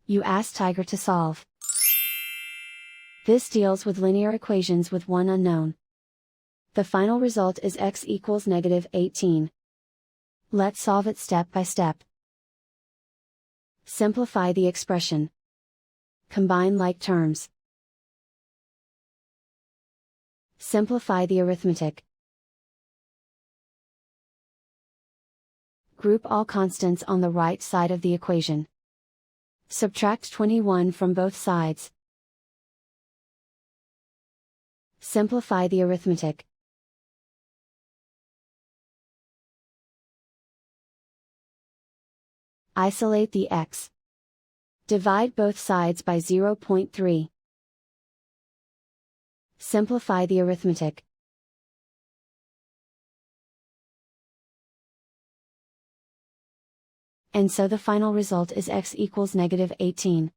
You ask Tiger to solve. This deals with linear equations with one unknown. The final result is x equals -18. Let's solve it step by step. Simplify the expression. Combine like terms. Simplify the arithmetic. Group all constants on the right side of the equation. Subtract 21 from both sides. Simplify the arithmetic. Isolate the x. Divide both sides by 0.3. Simplify the arithmetic. And so the final result is x equals -18.